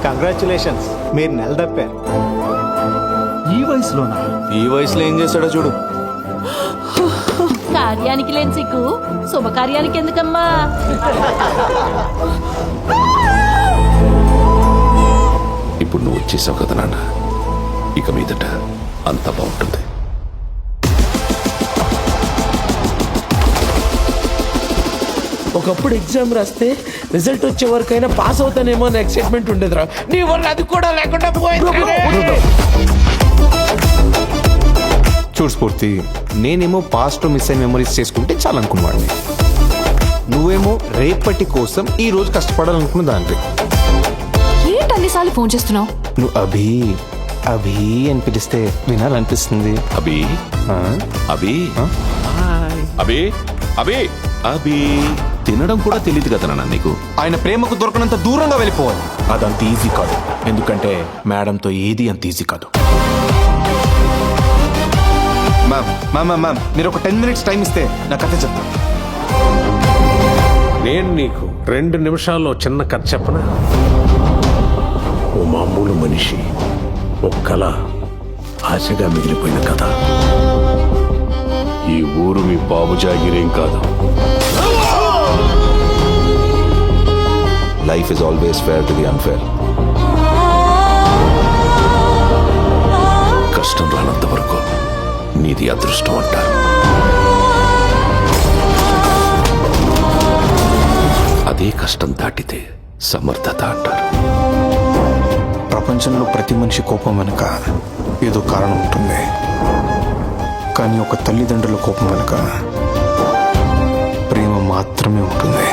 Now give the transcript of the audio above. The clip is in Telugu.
కంగ్రాచులేషన్స్, మీరు నెలదప్పారు. ఈ వయసులోనా? ఈ వయసులో ఏం చేస్తాడో చూడు. కార్యానికి లేని సిగ్గు శుభకార్యానికి ఎందుకమ్మా? ఇప్పుడు నువ్వు వచ్చేసావు కదా నాన్న, ఇక మీదట అంత బాగుంటుంది. ఒకప్పుడు ఎగ్జామ్ రాస్తే రిజల్ట్ వచ్చే వరకైనా పాస్ అవుతానేమో అని ఎక్సైట్మెంట్ ఉండేదిరా. నీ వల్ల అది కూడా లేకుండా పోయింది. చూడు స్ఫూర్తి, నేనేమో పాస్ట్ మిస్ అయిన మెమరీస్ చేసుకుంటే చాలా అనుకున్నావాడిని. నువ్వేమో రేపటి కోసం ఈ రోజు కష్టపడాలనుకున్న దానికి. ఏంటి అన్నిసార్లు ఫోన్ చేస్తున్నావు? నువ్వు అభి అభి అని పిలిస్తే వినాలనిపిస్తుంది. అభి ఆ? అభి అభి అభి అభి తినడం కూడా తెలియదు కదా నాన్న నీకు. ఆయన ప్రేమకు దొరకనంత దూరంగా వెళ్ళిపోవాలి. అదంత ఈజీ కాదు, ఎందుకంటే మేడంతో ఏది అంత ఈజీ కాదు. మ్యామ్ మీరు ఒక 10 minutes టైం ఇస్తే నా కథ చెప్తాను. నేను నీకు 2 నిమిషాల్లో చిన్న కథ చెప్పనా? ఓ మామూలు మనిషి, ఒక కళ ఆశగా మిగిలిపోయిన కథ. ఈ ఊరు మీ బాబు జాగిరేం కాదు. Life is always fair to the unfair. కష్టం రానంత వరకు నీది అదృష్టం అంటారు. అదే కష్టం దాటితే సమర్థత అంటారు. ప్రపంచంలో ప్రతి మనిషి కోపం వెనుక ఏదో కారణం ఉంటుంది, కానీ ఒక తల్లిదండ్రుల కోపం వెనుక ప్రేమ మాత్రమే ఉంటుంది.